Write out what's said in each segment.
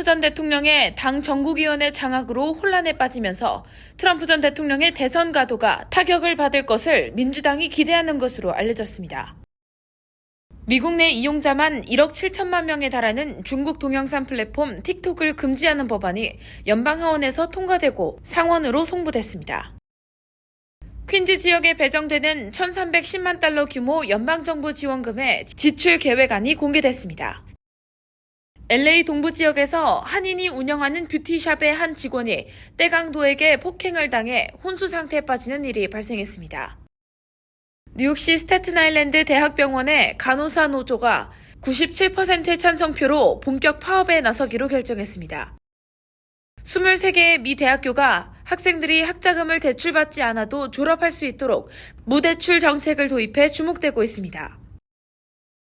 전 대통령의 당 전국위원회 장악으로 혼란에 빠지면서 트럼프 전 대통령의 대선 가도가 타격을 받을 것을 민주당이 기대하는 것으로 알려졌습니다. 미국 내 이용자만 1억 7천만 명에 달하는 중국 동영상 플랫폼 틱톡을 금지하는 법안이 연방하원에서 통과되고 상원으로 송부됐습니다. 퀸즈 지역에 배정되는 1,310만 달러 규모 연방정부 지원금의 지출 계획안이 공개됐습니다. LA 동부 지역에서 한인이 운영하는 뷰티샵의 한 직원이 떼강도에게 폭행을 당해 혼수 상태에 빠지는 일이 발생했습니다. 뉴욕시 스태튼 아일랜드 대학병원의 간호사 노조가 97%의 찬성표로 본격 파업에 나서기로 결정했습니다. 23개의 미 대학교가 학생들이 학자금을 대출받지 않아도 졸업할 수 있도록 무대출 정책을 도입해 주목되고 있습니다.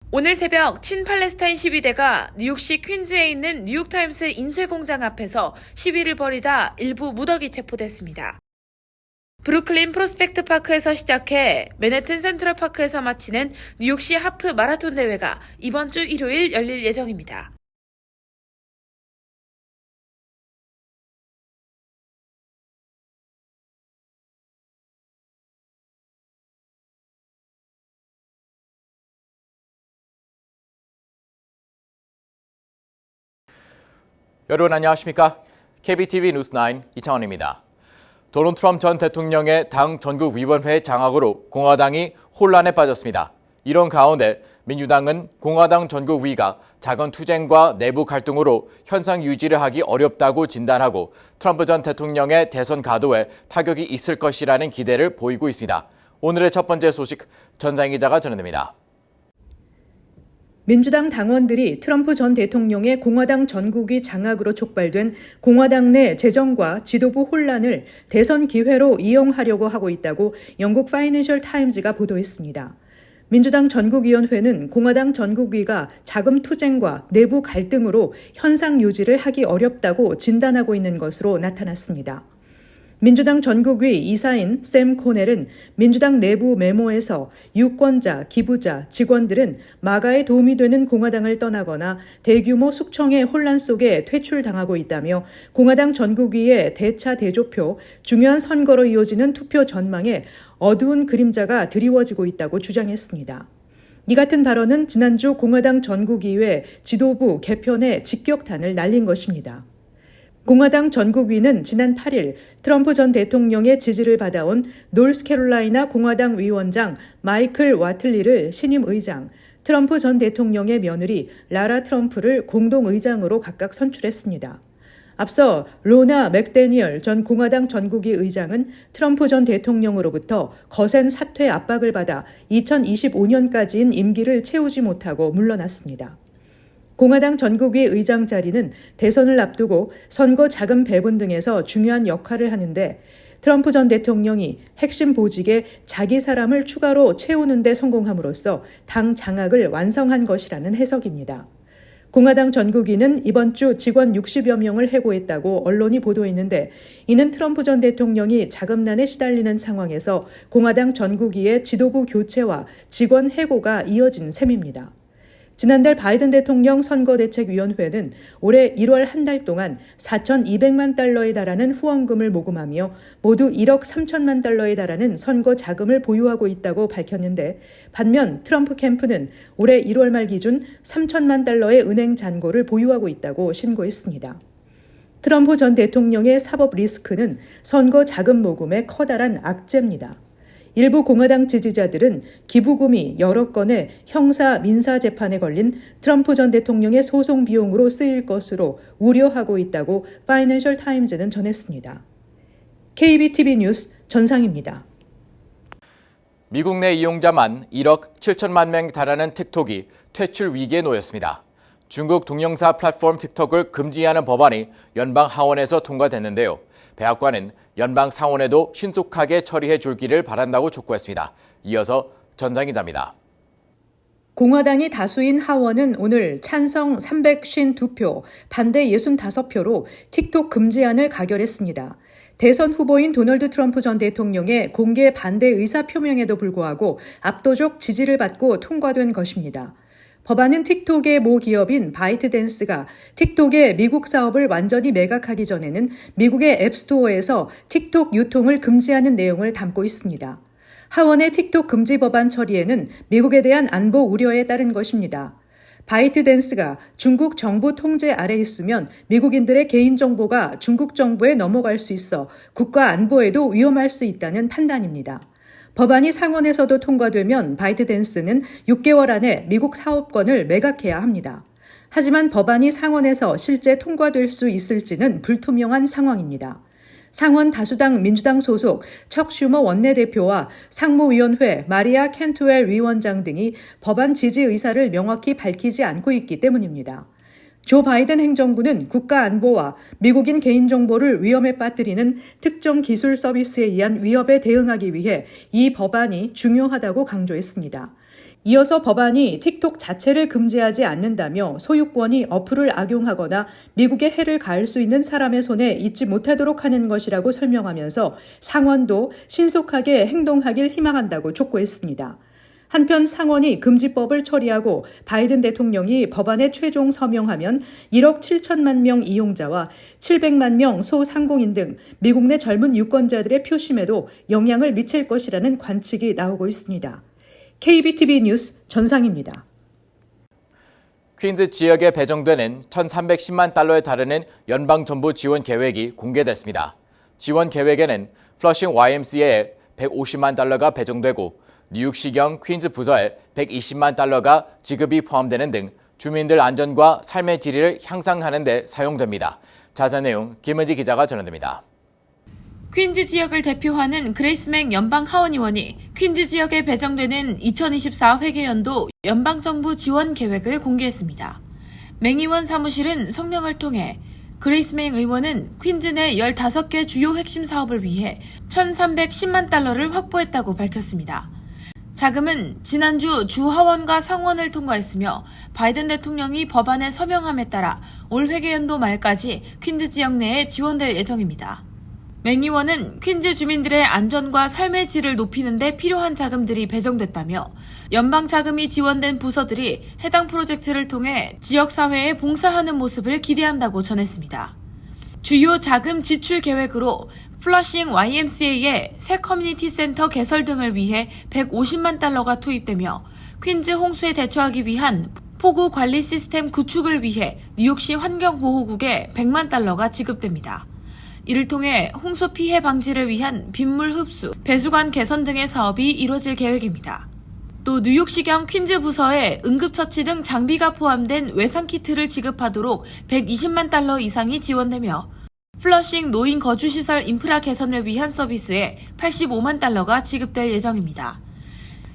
오늘 새벽 친팔레스타인 시위대가 뉴욕시 퀸즈에 있는 뉴욕타임스 인쇄공장 앞에서 시위를 벌이다 일부 무더기 체포됐습니다. 브루클린 프로스펙트 파크에서 시작해 맨해튼 센트럴파크에서 마치는 뉴욕시 하프 마라톤 대회가 이번 주 일요일 열릴 예정입니다. 여러분 안녕하십니까? KBTV 뉴스9 이창원입니다. 도널드 트럼프 전 대통령의 당 전국위원회 장악으로 공화당이 혼란에 빠졌습니다. 이런 가운데 민주당은 공화당 전국위가 작은 투쟁과 내부 갈등으로 현상 유지를 하기 어렵다고 진단하고 트럼프 전 대통령의 대선 가도에 타격이 있을 것이라는 기대를 보이고 있습니다. 오늘의 첫 번째 소식 전장희 기자가 전해드립니다. 민주당 당원들이 트럼프 전 대통령의 공화당 전국위 장악으로 촉발된 공화당 내 재정과 지도부 혼란을 대선 기회로 이용하려고 하고 있다고 영국 파이낸셜 타임즈가 보도했습니다. 민주당 전국위원회는 공화당 전국위가 자금 투쟁과 내부 갈등으로 현상 유지를 하기 어렵다고 진단하고 있는 것으로 나타났습니다. 민주당 전국위 이사인 샘 코넬은 민주당 내부 메모에서 유권자, 기부자, 직원들은 마가에 도움이 되는 공화당을 떠나거나 대규모 숙청의 혼란 속에 퇴출당하고 있다며 공화당 전국위의 대차 대조표, 중요한 선거로 이어지는 투표 전망에 어두운 그림자가 드리워지고 있다고 주장했습니다. 이 같은 발언은 지난주 공화당 전국위회 지도부 개편에 직격탄을 날린 것입니다. 공화당 전국위는 지난 8일 트럼프 전 대통령의 지지를 받아온 노스캐롤라이나 공화당 위원장 마이클 와틀리를 신임 의장, 트럼프 전 대통령의 며느리 라라 트럼프를 공동의장으로 각각 선출했습니다. 앞서 로나 맥데니얼 전 공화당 전국위 의장은 트럼프 전 대통령으로부터 거센 사퇴 압박을 받아 2025년까지인 임기를 채우지 못하고 물러났습니다. 공화당 전국위 의장 자리는 대선을 앞두고 선거 자금 배분 등에서 중요한 역할을 하는데 트럼프 전 대통령이 핵심 보직에 자기 사람을 추가로 채우는 데 성공함으로써 당 장악을 완성한 것이라는 해석입니다. 공화당 전국위는 이번 주 직원 60여 명을 해고했다고 언론이 보도했는데 이는 트럼프 전 대통령이 자금난에 시달리는 상황에서 공화당 전국위의 지도부 교체와 직원 해고가 이어진 셈입니다. 지난달 바이든 대통령 선거대책위원회는 올해 1월 한 달 동안 4,200만 달러에 달하는 후원금을 모금하며 모두 1억 3천만 달러에 달하는 선거 자금을 보유하고 있다고 밝혔는데 반면 트럼프 캠프는 올해 1월 말 기준 3천만 달러의 은행 잔고를 보유하고 있다고 신고했습니다. 트럼프 전 대통령의 사법 리스크는 선거 자금 모금의 커다란 악재입니다. 일부 공화당 지지자들은 기부금이 여러 건의 형사 민사 재판에 걸린 트럼프 전 대통령의 소송 비용으로 쓰일 것으로 우려하고 있다고 파이낸셜 타임즈는 전했습니다. KBTV 뉴스 전상입니다. 미국 내 이용자만 1억 7천만 명에 달하는 틱톡이 퇴출 위기에 놓였습니다. 중국 동영상 플랫폼 틱톡을 금지하는 법안이 연방 하원에서 통과됐는데요. 백악관은 연방 상원에도 신속하게 처리해 줄기를 바란다고 촉구했습니다. 이어서 전장 기자입니다. 공화당이 다수인 하원은 오늘 찬성 352표, 반대 65표로 틱톡 금지안을 가결했습니다. 대선 후보인 도널드 트럼프 전 대통령의 공개 반대 의사 표명에도 불구하고 압도적 지지를 받고 통과된 것입니다. 법안은 틱톡의 모 기업인 바이트댄스가 틱톡의 미국 사업을 완전히 매각하기 전에는 미국의 앱스토어에서 틱톡 유통을 금지하는 내용을 담고 있습니다. 하원의 틱톡 금지 법안 처리에는 미국에 대한 안보 우려에 따른 것입니다. 바이트댄스가 중국 정부 통제 아래 있으면 미국인들의 개인정보가 중국 정부에 넘어갈 수 있어 국가 안보에도 위험할 수 있다는 판단입니다. 법안이 상원에서도 통과되면 바이트댄스는 6개월 안에 미국 사업권을 매각해야 합니다. 하지만 법안이 상원에서 실제 통과될 수 있을지는 불투명한 상황입니다. 상원 다수당 민주당 소속 척 슈머 원내대표와 상무위원회 마리아 켄트웰 위원장 등이 법안 지지 의사를 명확히 밝히지 않고 있기 때문입니다. 조 바이든 행정부는 국가 안보와 미국인 개인정보를 위험에 빠뜨리는 특정 기술 서비스에 의한 위협에 대응하기 위해 이 법안이 중요하다고 강조했습니다. 이어서 법안이 틱톡 자체를 금지하지 않는다며 소유권이 어플을 악용하거나 미국에 해를 가할 수 있는 사람의 손에 있지 못하도록 하는 것이라고 설명하면서 상원도 신속하게 행동하길 희망한다고 촉구했습니다. 한편 상원이 금지법을 처리하고 바이든 대통령이 법안에 최종 서명하면 1억 7천만 명 이용자와 700만 명 소상공인 등 미국 내 젊은 유권자들의 표심에도 영향을 미칠 것이라는 관측이 나오고 있습니다. KBTV 뉴스 전상입니다. 퀸즈 지역에 배정되는 1,310만 달러에 달하는 연방정부 지원 계획이 공개됐습니다. 지원 계획에는 플러싱 YMCA에 150만 달러가 배정되고 뉴욕시경 퀸즈 부서에 120만 달러가 지급이 포함되는 등 주민들 안전과 삶의 질을 향상하는 데 사용됩니다. 자세한 내용 김은지 기자가 전해드립니다. 퀸즈 지역을 대표하는 그레이스 맥 연방 하원의원이 퀸즈 지역에 배정되는 2024 회계연도 연방정부 지원 계획을 공개했습니다. 맥 의원 사무실은 성명을 통해 그레이스 맥 의원은 퀸즈 내 15개 주요 핵심 사업을 위해 1,310만 달러를 확보했다고 밝혔습니다. 자금은 지난주 주 하원과 상원을 통과했으며 바이든 대통령이 법안에 서명함에 따라 올 회계연도 말까지 퀸즈 지역 내에 지원될 예정입니다. 맥 의원은 퀸즈 주민들의 안전과 삶의 질을 높이는 데 필요한 자금들이 배정됐다며 연방 자금이 지원된 부서들이 해당 프로젝트를 통해 지역사회에 봉사하는 모습을 기대한다고 전했습니다. 주요 자금 지출 계획으로 플러싱 YMCA의 새 커뮤니티 센터 개설 등을 위해 150만 달러가 투입되며 퀸즈 홍수에 대처하기 위한 폭우 관리 시스템 구축을 위해 뉴욕시 환경보호국에 100만 달러가 지급됩니다. 이를 통해 홍수 피해 방지를 위한 빗물 흡수, 배수관 개선 등의 사업이 이뤄질 계획입니다. 또 뉴욕시경 퀸즈 부서에 응급처치 등 장비가 포함된 외상키트를 지급하도록 120만 달러 이상이 지원되며 플러싱 노인 거주시설 인프라 개선을 위한 서비스에 85만 달러가 지급될 예정입니다.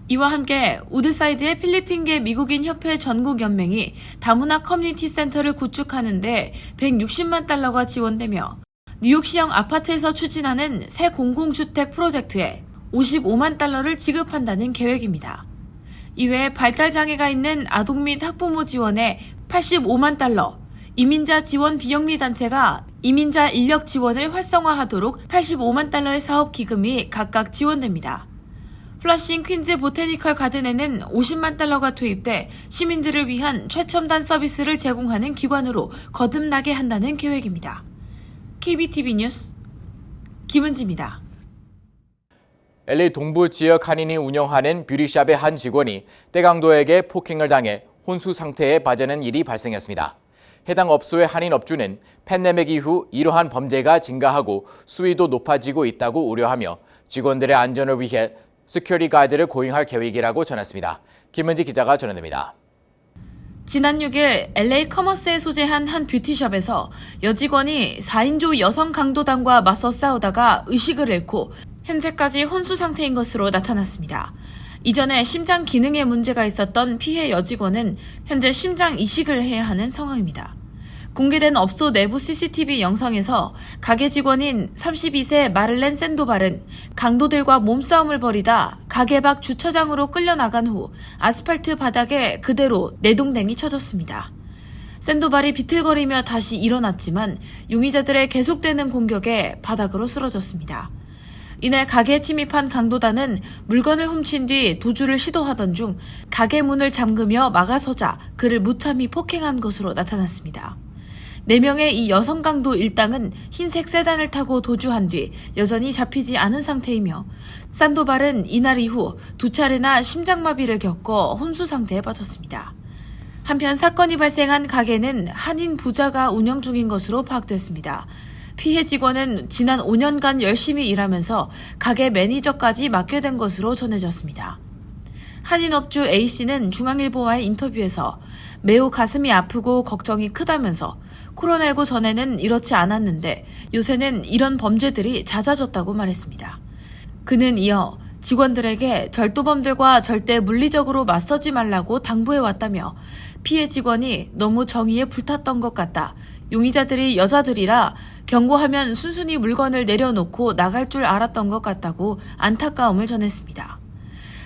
이와 함께 우드사이드의 필리핀계 미국인 협회 전국연맹이 다문화 커뮤니티 센터를 구축하는 데 160만 달러가 지원되며 뉴욕시형 아파트에서 추진하는 새 공공주택 프로젝트에 55만 달러를 지급한다는 계획입니다. 이외에 발달장애가 있는 아동 및 학부모 지원에 85만 달러, 이민자 지원 비영리 단체가 이민자 인력 지원을 활성화하도록 85만 달러의 사업 기금이 각각 지원됩니다. 플러싱 퀸즈 보테니컬 가든에는 50만 달러가 투입돼 시민들을 위한 최첨단 서비스를 제공하는 기관으로 거듭나게 한다는 계획입니다. KBTV 뉴스 김은지입니다. LA 동부 지역 한인이 운영하는 뷰티샵의 한 직원이 떼강도에게 폭행을 당해 혼수 상태에 빠지는 일이 발생했습니다. 해당 업소의 한인 업주는 팬데믹 이후 이러한 범죄가 증가하고 수위도 높아지고 있다고 우려하며 직원들의 안전을 위해 시큐리티 가이드를 고용할 계획이라고 전했습니다. 김은지 기자가 전해드립니다. 지난 6일 LA 커머스에 소재한 한 뷰티숍에서 여직원이 4인조 여성 강도단과 맞서 싸우다가 의식을 잃고 현재까지 혼수 상태인 것으로 나타났습니다. 이전에 심장 기능에 문제가 있었던 피해 여직원은 현재 심장 이식을 해야 하는 상황입니다. 공개된 업소 내부 CCTV 영상에서 가게 직원인 32세 마를렌 샌도발은 강도들과 몸싸움을 벌이다 가게 밖 주차장으로 끌려나간 후 아스팔트 바닥에 그대로 내동댕이 쳐졌습니다. 샌도발이 비틀거리며 다시 일어났지만 용의자들의 계속되는 공격에 바닥으로 쓰러졌습니다. 이날 가게에 침입한 강도단은 물건을 훔친 뒤 도주를 시도하던 중 가게 문을 잠그며 막아서자 그를 무참히 폭행한 것으로 나타났습니다. 4명의 이 여성 강도 일당은 흰색 세단을 타고 도주한 뒤 여전히 잡히지 않은 상태이며 산도발은 이날 이후 2차례나 심장마비를 겪어 혼수 상태에 빠졌습니다. 한편 사건이 발생한 가게는 한인 부자가 운영 중인 것으로 파악됐습니다. 피해 직원은 지난 5년간 열심히 일하면서 가게 매니저까지 맡게 된 것으로 전해졌습니다. 한인 업주 A씨는 중앙일보와의 인터뷰에서 매우 가슴이 아프고 걱정이 크다면서 코로나19 전에는 이렇지 않았는데 요새는 이런 범죄들이 잦아졌다고 말했습니다. 그는 이어 직원들에게 절도범들과 절대 물리적으로 맞서지 말라고 당부해왔다며 피해 직원이 너무 정의에 불탔던 것 같다. 용의자들이 여자들이라 경고하면 순순히 물건을 내려놓고 나갈 줄 알았던 것 같다고 안타까움을 전했습니다.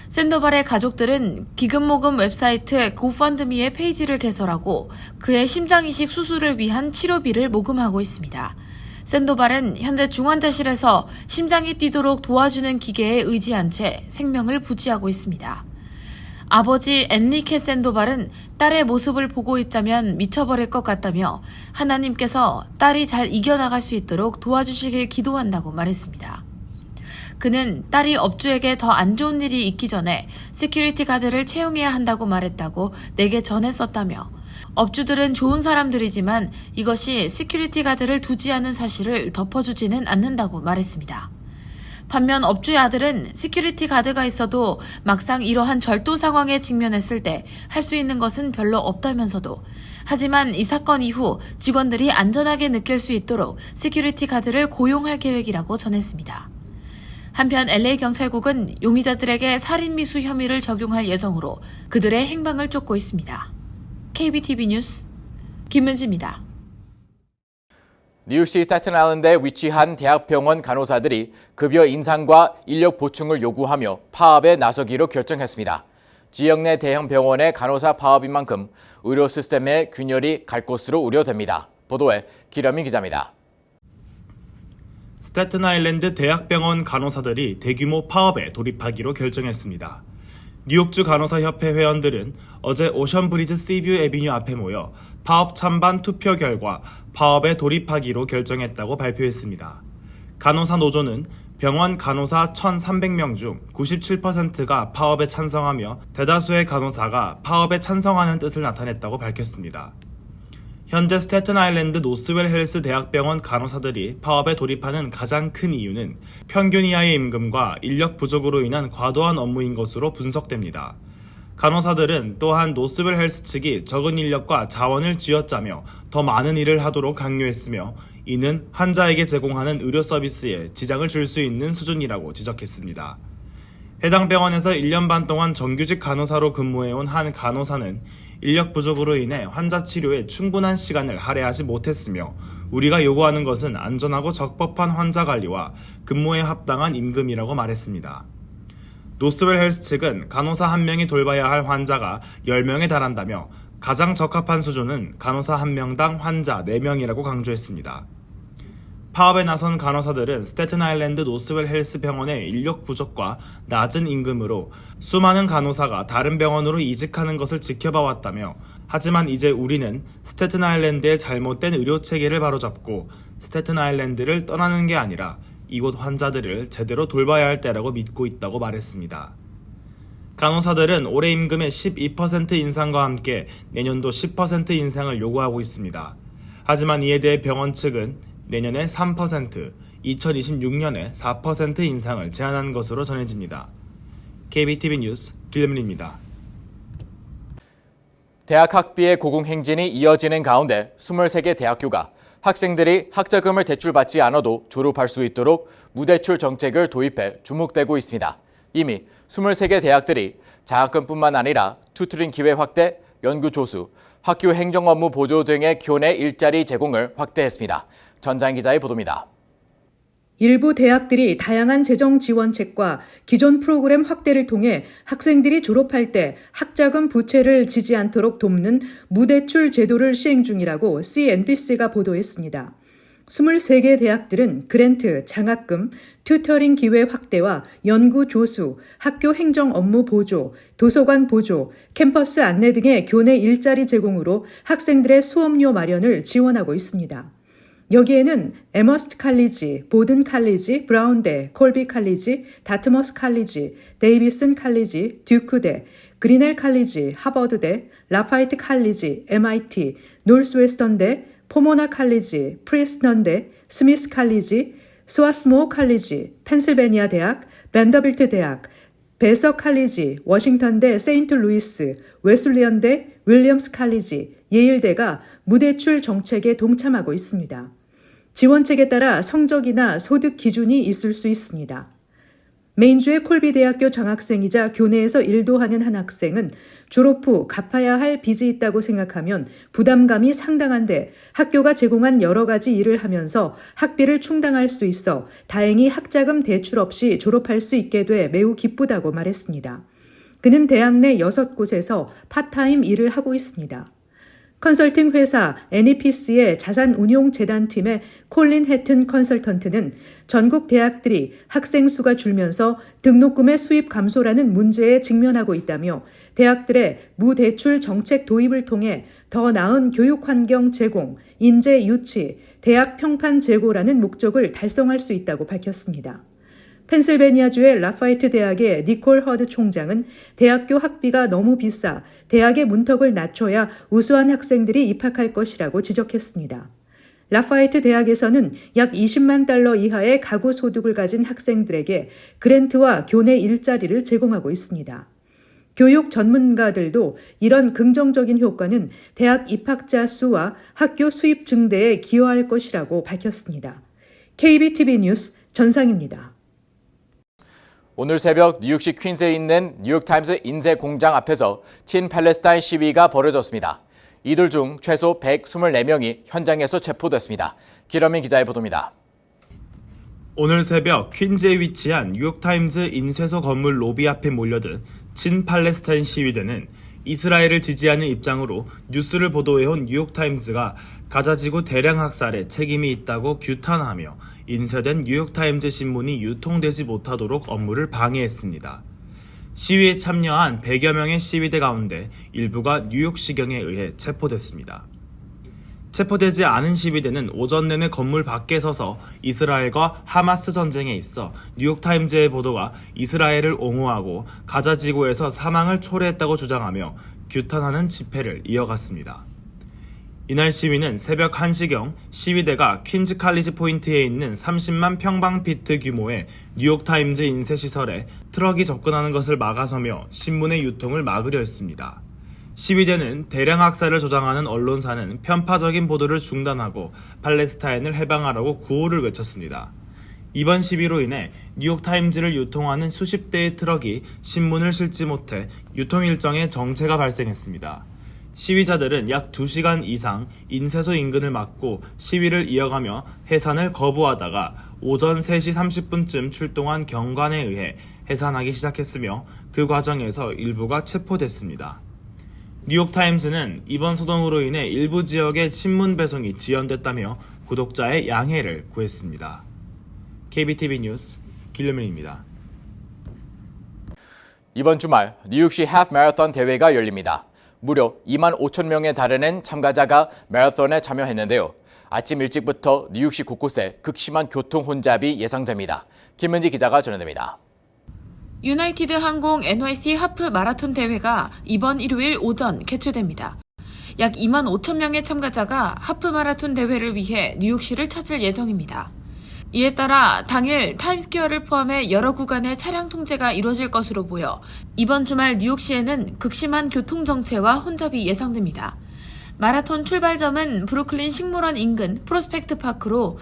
샌도발의 가족들은 기금모금 웹사이트 고펀드미의 페이지를 개설하고 그의 심장이식 수술을 위한 치료비를 모금하고 있습니다. 샌도발은 현재 중환자실에서 심장이 뛰도록 도와주는 기계에 의지한 채 생명을 부지하고 있습니다. 아버지 엔리케 샌도발은 딸의 모습을 보고 있자면 미쳐버릴 것 같다며 하나님께서 딸이 잘 이겨나갈 수 있도록 도와주시길 기도한다고 말했습니다. 그는 딸이 업주에게 더 안 좋은 일이 있기 전에 시큐리티 가드를 채용해야 한다고 말했다고 내게 전했었다며 업주들은 좋은 사람들이지만 이것이 시큐리티 가드를 두지 않은 사실을 덮어주지는 않는다고 말했습니다. 반면 업주의 아들은 시큐리티 가드가 있어도 막상 이러한 절도 상황에 직면했을 때 할 수 있는 것은 별로 없다면서도 하지만 이 사건 이후 직원들이 안전하게 느낄 수 있도록 시큐리티 가드를 고용할 계획이라고 전했습니다. 한편 LA 경찰국은 용의자들에게 살인미수 혐의를 적용할 예정으로 그들의 행방을 쫓고 있습니다. KBTV 뉴스 김은지입니다. 뉴욕시 스태튼-아일랜드에 위치한 대학병원 간호사들이 급여 인상과 인력 보충을 요구하며 파업에 나서기로 결정했습니다. 지역 내 대형 병원의 간호사 파업인 만큼 의료 시스템에 균열이 갈 것으로 우려됩니다. 보도에 기라민 기자입니다. 스태튼-아일랜드 대학병원 간호사들이 대규모 파업에 돌입하기로 결정했습니다. 뉴욕주 간호사협회 회원들은 어제 오션브리즈 시뷰 애비뉴 앞에 모여 파업 찬반 투표 결과 파업에 돌입하기로 결정했다고 발표했습니다. 간호사 노조는 병원 간호사 1,300명 중 97%가 파업에 찬성하며 대다수의 간호사가 파업에 찬성하는 뜻을 나타냈다고 밝혔습니다. 현재 스태튼-아일랜드 노스웰 헬스 대학병원 간호사들이 파업에 돌입하는 가장 큰 이유는 평균 이하의 임금과 인력 부족으로 인한 과도한 업무인 것으로 분석됩니다. 간호사들은 또한 노스웰 헬스 측이 적은 인력과 자원을 쥐어짜며 더 많은 일을 하도록 강요했으며 이는 환자에게 제공하는 의료 서비스에 지장을 줄 수 있는 수준이라고 지적했습니다. 해당 병원에서 1년 반 동안 정규직 간호사로 근무해온 한 간호사는 인력 부족으로 인해 환자 치료에 충분한 시간을 할애하지 못했으며 우리가 요구하는 것은 안전하고 적법한 환자 관리와 근무에 합당한 임금이라고 말했습니다. 노스웰 헬스 측은 간호사 1명이 돌봐야 할 환자가 10명에 달한다며 가장 적합한 수준은 간호사 1명당 환자 4명이라고 강조했습니다. 파업에 나선 간호사들은 스태튼-아일랜드 노스웰 헬스 병원의 인력 부족과 낮은 임금으로 수많은 간호사가 다른 병원으로 이직하는 것을 지켜봐왔다며 하지만 이제 우리는 스태튼-아일랜드의 잘못된 의료 체계를 바로잡고 스태튼-아일랜드를 떠나는 게 아니라 이곳 환자들을 제대로 돌봐야 할 때라고 믿고 있다고 말했습니다. 간호사들은 올해 임금의 12% 인상과 함께 내년도 10% 인상을 요구하고 있습니다. 하지만 이에 대해 병원 측은 내년에 3%, 2026년에 4% 인상을 제안한 것으로 전해집니다. KBTV 뉴스 길문입니다. 대학 학비의 고공행진이 이어지는 가운데 23개 대학교가 학생들이 학자금을 대출받지 않아도 졸업할 수 있도록 무대출 정책을 도입해 주목되고 있습니다. 이미 23개 대학들이 장학금뿐만 아니라 튜터링 기회 확대, 연구 조수, 학교 행정 업무 보조 등의 교내 일자리 제공을 확대했습니다. 전장 기자의 보도입니다. 일부 대학들이 다양한 재정 지원책과 기존 프로그램 확대를 통해 학생들이 졸업할 때 학자금 부채를 지지 않도록 돕는 무대출 제도를 시행 중이라고 CNBC가 보도했습니다. 23개 대학들은 그랜트, 장학금, 튜터링 기회 확대와 연구 조수, 학교 행정 업무 보조, 도서관 보조, 캠퍼스 안내 등의 교내 일자리 제공으로 학생들의 수업료 마련을 지원하고 있습니다. 여기에는 에머스트 칼리지, 보든 칼리지, 브라운대, 콜비 칼리지, 다트머스 칼리지, 데이비슨 칼리지, 듀크대, 그리넬 칼리지, 하버드대, 라파이트 칼리지, MIT, 노스웨스턴대, 포모나 칼리지, 프리스턴대, 스미스 칼리지, 스와스모어 칼리지, 펜실베니아 대학, 밴더빌트 대학, 베서 칼리지, 워싱턴대 세인트 루이스, 웨슬리언대, 윌리엄스 칼리지, 예일대가 무대출 정책에 동참하고 있습니다. 지원책에 따라 성적이나 소득 기준이 있을 수 있습니다. 메인주의 콜비 대학교 장학생이자 교내에서 일도 하는 한 학생은 졸업 후 갚아야 할 빚이 있다고 생각하면 부담감이 상당한데 학교가 제공한 여러 가지 일을 하면서 학비를 충당할 수 있어 다행히 학자금 대출 없이 졸업할 수 있게 돼 매우 기쁘다고 말했습니다. 그는 대학 내 6곳에서 파타임 일을 하고 있습니다. 컨설팅 회사 애니피스의 자산운용재단팀의 콜린 해튼 컨설턴트는 전국 대학들이 학생 수가 줄면서 등록금의 수입 감소라는 문제에 직면하고 있다며 대학들의 무대출 정책 도입을 통해 더 나은 교육 환경 제공, 인재 유치, 대학 평판 제고라는 목적을 달성할 수 있다고 밝혔습니다. 펜실베니아주의 라파이트 대학의 니콜 허드 총장은 대학교 학비가 너무 비싸 대학의 문턱을 낮춰야 우수한 학생들이 입학할 것이라고 지적했습니다. 라파이트 대학에서는 약 20만 달러 이하의 가구 소득을 가진 학생들에게 그랜트와 교내 일자리를 제공하고 있습니다. 교육 전문가들도 이런 긍정적인 효과는 대학 입학자 수와 학교 수입 증대에 기여할 것이라고 밝혔습니다. KBTV 뉴스 전상입니다. 오늘 새벽 뉴욕시 퀸즈에 있는 뉴욕타임스 인쇄공장 앞에서 친팔레스타인 시위가 벌어졌습니다. 이들 중 최소 124명이 현장에서 체포됐습니다. 기러민 기자의 보도입니다. 오늘 새벽 퀸즈에 위치한 뉴욕타임즈 인쇄소 건물 로비 앞에 몰려든 친팔레스타인 시위대는 이스라엘을 지지하는 입장으로 뉴스를 보도해온 뉴욕타임즈가 가자지구 대량 학살에 책임이 있다고 규탄하며 인쇄된 뉴욕타임즈 신문이 유통되지 못하도록 업무를 방해했습니다. 시위에 참여한 100여 명의 시위대 가운데 일부가 뉴욕시경에 의해 체포됐습니다. 체포되지 않은 시위대는 오전 내내 건물 밖에 서서 이스라엘과 하마스 전쟁에 있어 뉴욕타임즈의 보도가 이스라엘을 옹호하고 가자지구에서 사망을 초래했다고 주장하며 규탄하는 집회를 이어갔습니다. 이날 시위는 새벽 1시경 시위대가 퀸즈 칼리지 포인트에 있는 30만 평방피트 규모의 뉴욕타임즈 인쇄시설에 트럭이 접근하는 것을 막아서며 신문의 유통을 막으려 했습니다. 시위대는 대량 학살을 조장하는 언론사는 편파적인 보도를 중단하고 팔레스타인을 해방하라고 구호를 외쳤습니다. 이번 시위로 인해 뉴욕타임즈를 유통하는 수십 대의 트럭이 신문을 실지 못해 유통 일정에 정체가 발생했습니다. 시위자들은 약 2시간 이상 인쇄소 인근을 막고 시위를 이어가며 해산을 거부하다가 오전 3시 30분쯤 출동한 경관에 의해 해산하기 시작했으며 그 과정에서 일부가 체포됐습니다. 뉴욕타임즈는 이번 소동으로 인해 일부 지역의 신문 배송이 지연됐다며 구독자의 양해를 구했습니다. KBTV 뉴스 길르민입니다. 이번 주말 뉴욕시 하프 마라톤 대회가 열립니다. 무려 2만 5천 명에 달하는 참가자가 마라톤에 참여했는데요. 아침 일찍부터 뉴욕시 곳곳에 극심한 교통 혼잡이 예상됩니다. 김은지 기자가 전해드립니다. 유나이티드 항공 NYC 하프 마라톤 대회가 이번 일요일 오전 개최됩니다. 약 2만 5천 명의 참가자가 하프 마라톤 대회를 위해 뉴욕시를 찾을 예정입니다. 이에 따라 당일 타임스퀘어를 포함해 여러 구간의 차량 통제가 이루어질 것으로 보여 이번 주말 뉴욕시에는 극심한 교통정체와 혼잡이 예상됩니다. 마라톤 출발점은 브루클린 식물원 인근 프로스펙트 파크로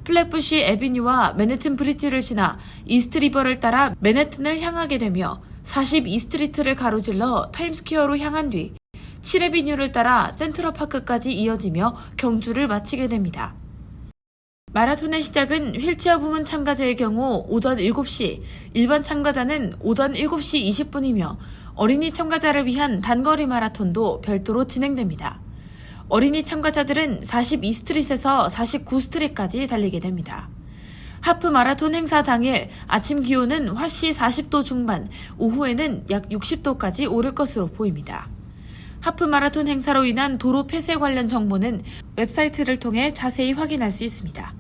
플랫부시 애비뉴와 맨해튼 브릿지를 지나 이스트리버를 따라 맨해튼을 향하게 되며 42스트리트를 가로질러 타임스퀘어로 향한 뒤 7애비뉴를 따라 센트럴파크까지 이어지며 경주를 마치게 됩니다. 마라톤의 시작은 휠체어 부문 참가자의 경우 오전 7시, 일반 참가자는 오전 7시 20분이며 어린이 참가자를 위한 단거리 마라톤도 별도로 진행됩니다. 어린이 참가자들은 42스트릿에서 49스트릿까지 달리게 됩니다. 하프 마라톤 행사 당일 아침 기온은 화씨 40도 중반, 오후에는 약 60도까지 오를 것으로 보입니다. 하프 마라톤 행사로 인한 도로 폐쇄 관련 정보는 웹사이트를 통해 자세히 확인할 수 있습니다.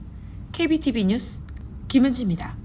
KBTV 뉴스 김은지입니다.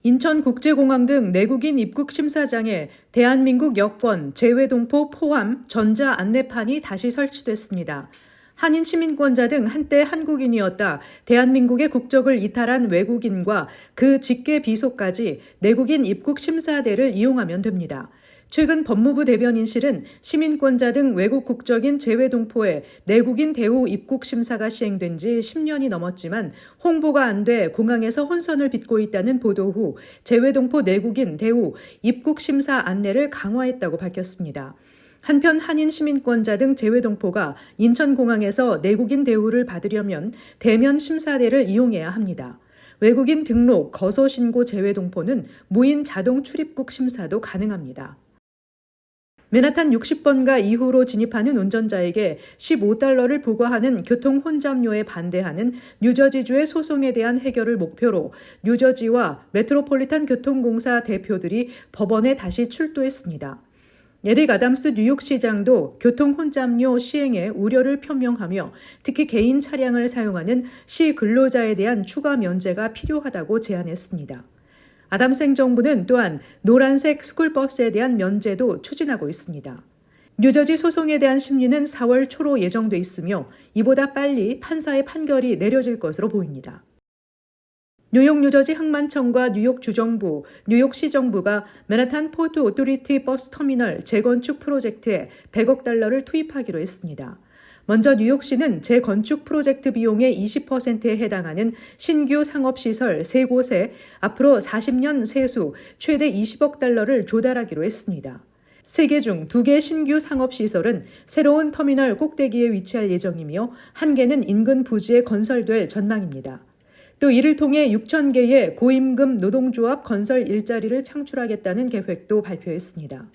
인천국제공항 등 내국인 입국 심사장에 대한민국 여권, 재외동포 포함 전자 안내판이 다시 설치됐습니다. 한인 시민권자 등 한때 한국인이었다 대한민국의 국적을 이탈한 외국인과 그 직계 비속까지 내국인 입국 심사대를 이용하면 됩니다. 최근 법무부 대변인실은 시민권자 등 외국 국적인 재외동포의 내국인 대우 입국 심사가 시행된 지 10년이 넘었지만 홍보가 안 돼 공항에서 혼선을 빚고 있다는 보도 후 재외동포 내국인 대우 입국 심사 안내를 강화했다고 밝혔습니다. 한편 한인 시민권자 등 재외동포가 인천공항에서 내국인 대우를 받으려면 대면 심사대를 이용해야 합니다. 외국인 등록, 거소 신고 재외동포는 무인 자동 출입국 심사도 가능합니다. 맨하탄 60번가 이후로 진입하는 운전자에게 $15를 부과하는 교통 혼잡료에 반대하는 뉴저지주의 소송에 대한 해결을 목표로 뉴저지와 메트로폴리탄 교통공사 대표들이 법원에 다시 출두했습니다. 에릭 아담스 뉴욕시장도 교통 혼잡료 시행에 우려를 표명하며 특히 개인 차량을 사용하는 시 근로자에 대한 추가 면제가 필요하다고 제안했습니다. 아담스 행정부는 또한 노란색 스쿨버스에 대한 면제도 추진하고 있습니다. 뉴저지 소송에 대한 심리는 4월 초로 예정돼 있으며 이보다 빨리 판사의 판결이 내려질 것으로 보입니다. 뉴욕 뉴저지 항만청과 뉴욕 주정부, 뉴욕시 정부가 맨하탄 포트 오토리티 버스 터미널 재건축 프로젝트에 $100억 투입하기로 했습니다. 먼저 뉴욕시는 재건축 프로젝트 비용의 20%에 해당하는 신규 상업시설 3곳에 앞으로 40년 세수 최대 $20억 조달하기로 했습니다. 3개 중 2개 신규 상업시설은 새로운 터미널 꼭대기에 위치할 예정이며 1개는 인근 부지에 건설될 전망입니다. 또 이를 통해 6,000개의 고임금 노동조합 건설 일자리를 창출하겠다는 계획도 발표했습니다.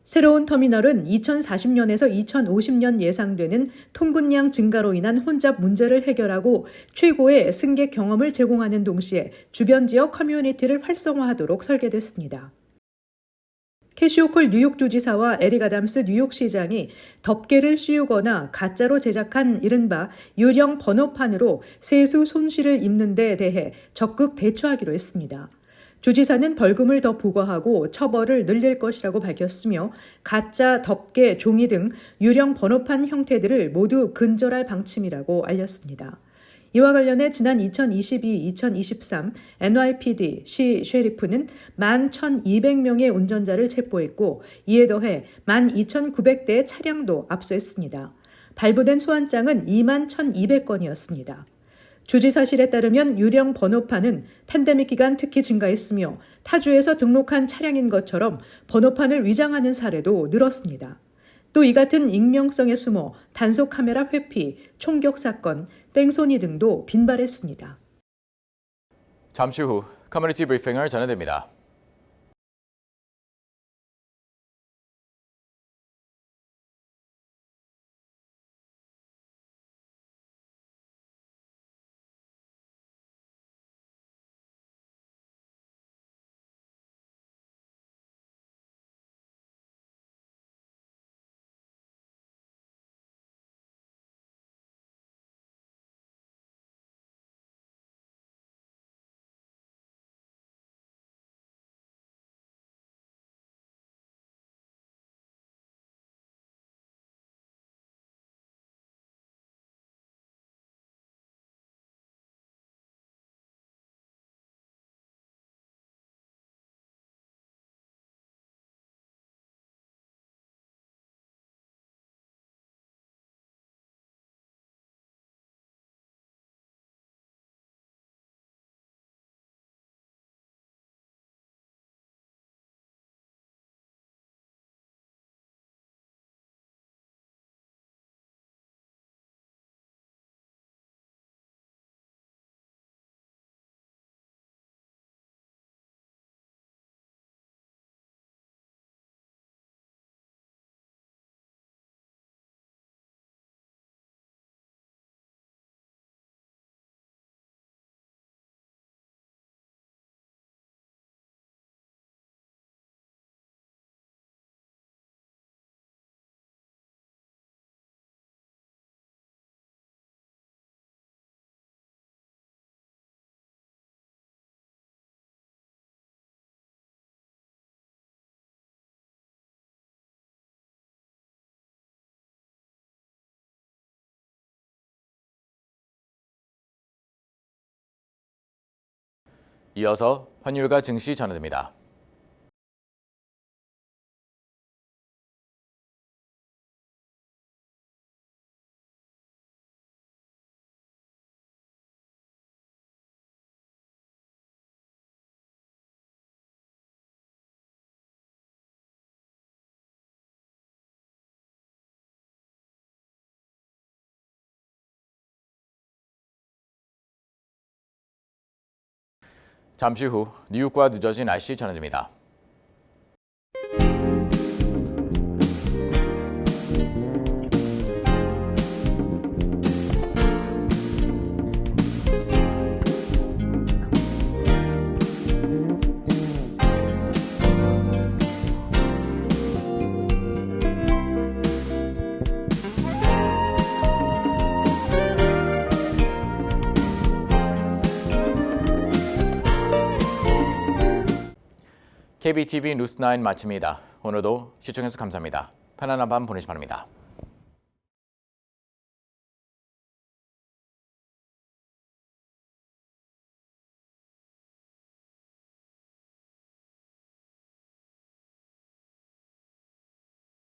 새로운 터미널은 2040년에서 2050년 예상되는 통근량 증가로 인한 혼잡 문제를 해결하고 최고의 승객 경험을 제공하는 동시에 주변 지역 커뮤니티를 활성화하도록 설계됐습니다. 캐시 호컬 뉴욕주지사와 에릭 아담스 뉴욕시장이 덮개를 씌우거나 가짜로 제작한 이른바 유령 번호판으로 세수 손실을 입는 데 대해 적극 대처하기로 했습니다. 주지사는 벌금을 더 부과하고 처벌을 늘릴 것이라고 밝혔으며 가짜 덮개, 종이 등 유령 번호판 형태들을 모두 근절할 방침이라고 알렸습니다. 이와 관련해 지난 2022-2023 NYPD 시 셰리프는 11,200명의 운전자를 체포했고 이에 더해 12,900대의 차량도 압수했습니다. 발부된 소환장은 21,200건이었습니다. 주지사실에 따르면 유령 번호판은 팬데믹 기간 특히 증가했으며 타주에서 등록한 차량인 것처럼 번호판을 위장하는 사례도 늘었습니다. 또 이 같은 익명성에 숨어 단속 카메라 회피, 총격 사건, 뺑소니 등도 빈발했습니다. 잠시 후 커뮤니티 브리핑을 전해드립니다. 이어서 환율과 증시 전해드립니다. 잠시 후 뉴욕과 뉴저지 날씨 전해드립니다. KBTV 뉴스9 마칩니다. 오늘도 시청해주셔서 감사합니다. 편안한 밤 보내시 기 바랍니다.